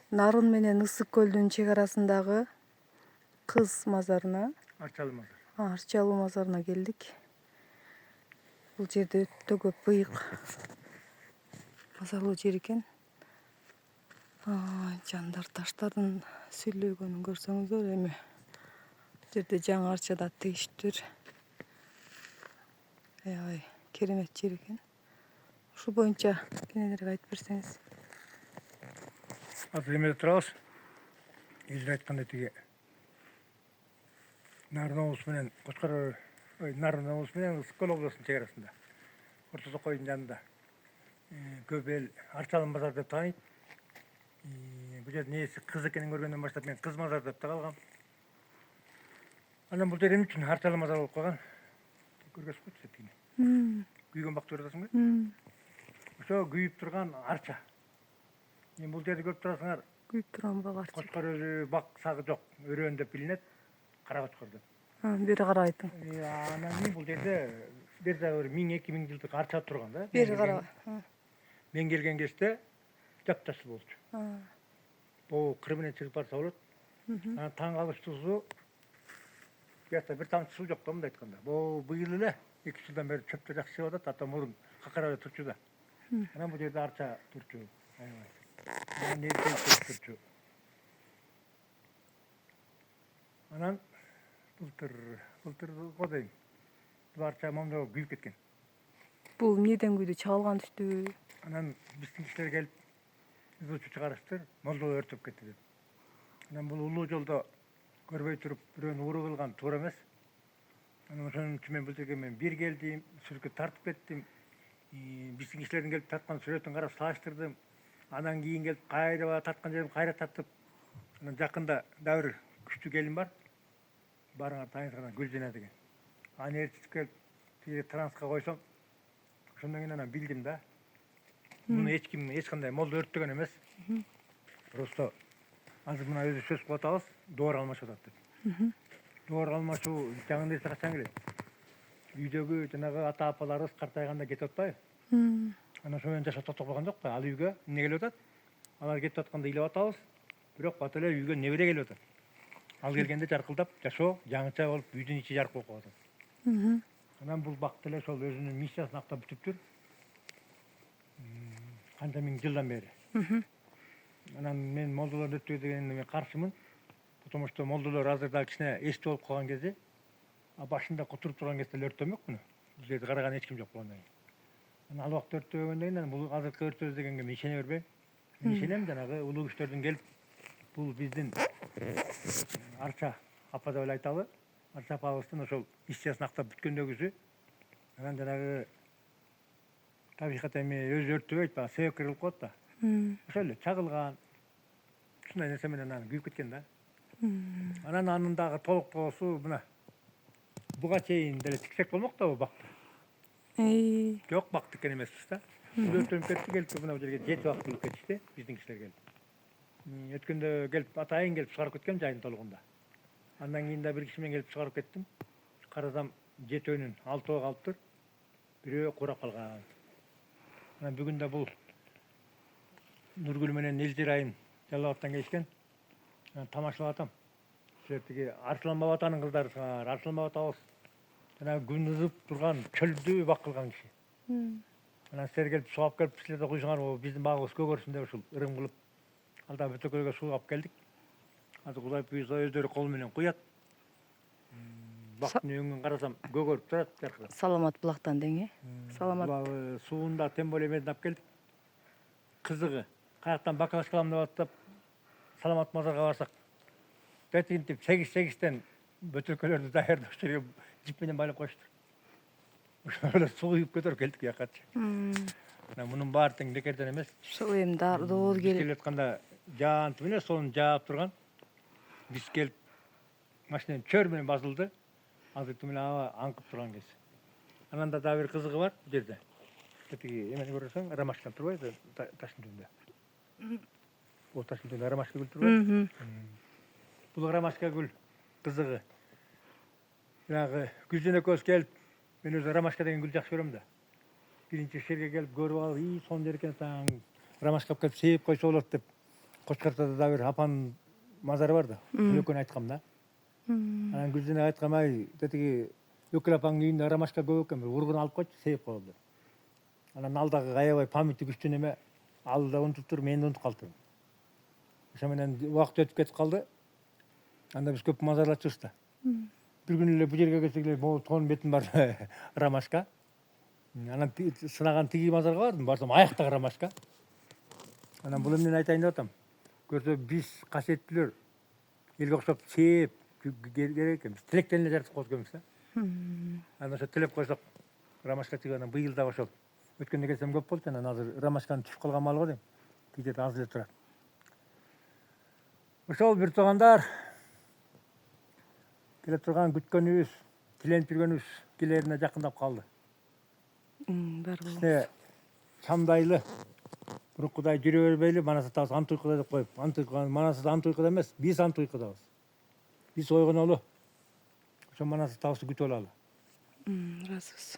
Нарын менен Ысык көлдүн чек арасындагы кыз мазарына, Арчалы мазар. Арчалуу мазарына келдик. Бул жерде өтө көп быйык мазарлуу жер экен. Жандар таштардын сүйлөгөнүн көрсөңүздөр, эми бул жерде жаңы арчада тегиштер. Аябай керемет жер экен. Ушул боюнча кененирээк айтып берсеңиз. Азыр эмеде турабыз. Эже айткандай тиги Нарын облусу менен Кочкор Нарын облусу менен Ысык көл облусунун чек арасында. Орто Сокойдун жанында. Көп эл Арчалы мазар деп тааныйт. Бул жердин ээси кыз экенин көргөндөн баштап мен кыз мазар деп да калгам. Анан бул жер эмне үчүн Арчалы мазар болуп калган? Көргөзүп койчу тигини. Күйгөн бакты көрүп атасыңбы? Ошо күйүп турган арча. Эми бул жерди көрүп турасыңар. Күйүп турган бак арча. Кочкор өзү бак сагы жок, өрөөн деп билинет. Кара кочкор деп. Бери карабайтын. Анан кийин бул жерде бир жагы 1000-2000 жылдык арча турган да. Бери карабай. Мен келген кезде жапташыл болчу. Бул кыры менен чыгып барса болот. Анан таң калыштуусу бuyakta бир тамчы суу жок да, мындай айтканда. Бул быйыл эле 2 жылдан бери чөптө жакшы чыгып атат, ата мурун какарабай турчу да. Анан бул жерде арча турчу. Аябай. Анан нерсе турчу. Анан былтыр го дейм. Бул арча момдо күйүп кеткен. Бул эмнеден күйдү? Чагылган түштүбү? Анан биздин кишилер келип изучу чыгарыштыр, молдо өртөп кетти деп. Анан бул улуу жолдо көрбөй туруп бирөөнү уруу кылган туура эмес. Анан ошон үчүн мен бул жерге бир келдим, сүрөткө тартып кеттим. Биздин кишилердин келип тарткан сүрөтүн карап салыштырдым. Анан кийин келип кайра тарткан жерим кайра тартып. Анан жакында дагы бир күчтүү келин бар. Барыңар тааныйсыңар, Гүлжина деген. Аны ээрчитип келип тиги транска койсом, ошондон кийин анан билдим да. Муну эч кандай молдо өрттөгөн эмес. Просто азыр мына өзү сөз кылып атабыз, доор алмашып атат деп. Доор алмашуу жаңы нерсе качан келет? Үйдөгү жанагы ата апаларыбыз картайганда кетип атпайбы? Анан ошо менен жашап токтоп калган жок да. Ал үйгө эмне келип атат? Алар кетип атканда ыйлап атабыз, бирок бата эле үйгө небере келип атат. Ал келгенде жаркылдап, жашоо жаңыча болуп, үйдүн ичи жарык болуп калып атат. Анан бул бак деле ошол өзүнүн миссиясын актап бүтүптүр. Канча миң жылдан бери. Анан мен молдолорду өртөө дегенге мен каршымын. Потому что молдолор азыр да кичине эсти болуп калган кезде, башында кутуруп турган кезде өртөмөк муну. Бул жерде караган эч ким жок болгондон кийин. Анан ал убакта өртөбөгөндөн кийин бул азыркы өртөбүз дегенге мен ишене бербейм. Мен ишенем, жанагы улуу күчтөрдүн келип бул биздин арча апа деп эле айталы. Арча апабыздын ошол миссиясын актап бүткөндөгүсү. Анан жанагы табигат эми өзү өртөбөйт, баягы себепкер кылып коет да. Ошол эле чагылган. Ушундай нерсе менен анан күйүп кеткен да. Анан анын дагы толуктоосу мына буга чейин деле тиксек болмок да бул бакты. Жок, бак тиккен эмеспиз да. Өртөнүп кетти, келип мына бул жерге 7 бак кылып кетишти, биздин кишилер келип. Өткөндө келип атайын келип чыгарып кеткен жайдын толугунда. Андан кийин да бир киши менен келип чыгарып кеттим. Карасам 7өөнүн 6 калыптыр. Бирөө курап калган. Анан бүгүн да бул Нургүл менен Элжир айым Жалал Абадтан келишкен. Тамашалап атам. Ошо тиги Арсланбап атанын кыздары сыңар. Арсланбап атабыз жанагы күн ызып турган чөлдү бак кылган киши. Анан силер келип суу алып келип силер да куйсуңар, биздин багыбыз көгөрсүн деп ушул ырым кылып ал да бөтөкөлгө суу алып келдик. Азыр Кудай буйрса өздөрү кол менен куят. Бактын өңүн карасам көгөрүп турат, жаркырап. Саламат булактан дең, Саламат. Суунда тем более эмеден алып келдик. Кызыгы каяктан бакалаш кылам деп атып, Саламат мазарга барсак, бетинтип 8-8тен бөтөлкөлөрдү даярдап ошол жерге жип менен байлап коюштур. Ошол эле суу күйүп көтөрүп келдик биякачы. Анан мунун баары тең бекерден эмес. Ошол эми доор келип атканда жаантып эле сонун жаап турган. Биз келип машинем чөр менен басылды. Азыр менен аба аңкып турган кез. Анан да дагы бир кызыгы бар бул жерде. Тиги эмени көрсөң, ромашка турбайбы таштын түбүндө. Бул таштын түбүндө ромашка гүл турбайбы? Бул ромашка гүл кызыгы. Жанагы Гүлжен экөөбүз келип, мен өзү ромашка деген гүл жакшы көрөм да. Биринчи жерге келип көрүп алып, сонун жер экен саң, ромашка алып келип сээп койсо болот деп Кочкартада да бир апанын мазары бар да. Өлөкөн айткам да. Анан Гүлжене айткам, ай, тетиги Өкүл апаңдын үйүндө ромашка көп экен, бир ургун алып койчу, сеип коелу деп. Анан алдагы аябай памяти күчтүү неме ал да унутуптур, мен да унутуп калыптырмын. Ошо менен убакыт өтүп кетип калды. Анда биз көп мазарлачубуз да. Бир күнү эле бу жерге келсек эле могу тоонун бетин бар ромашка. Анан сынаган тиги мазарга бардым, барсам аяктагы ромашка. Анан бул эмнени айтайын деп атам. Көрсө биз касиеттүүлөр элге окшоп сээп керек экен. Биз тилектен эле жаратып коет экенбиз да. Анан ошо тилеп койсок ромашка чыгып, анан быйыл да ошол. Өткөндө келсем көп болчу, анан азыр ромашканын түшүп калган маалы го дейм. Кийде аз эле турат. Ошол бир туугандар келе турган күткөнүбүз, тиленип жүргөнүбүз келерине жакындап калды. Бар болот. Кичине чамдайлы. Мурункудай жүрө бербейли, манасы табыз ант уйкуда деп коюп. Ант уйкуга, манасы ант уйкуда эмес, биз ант уйкудабыз. Биз ойгонолу. Ошо манасы табызды күтүп алалы. Ыраазыбыз.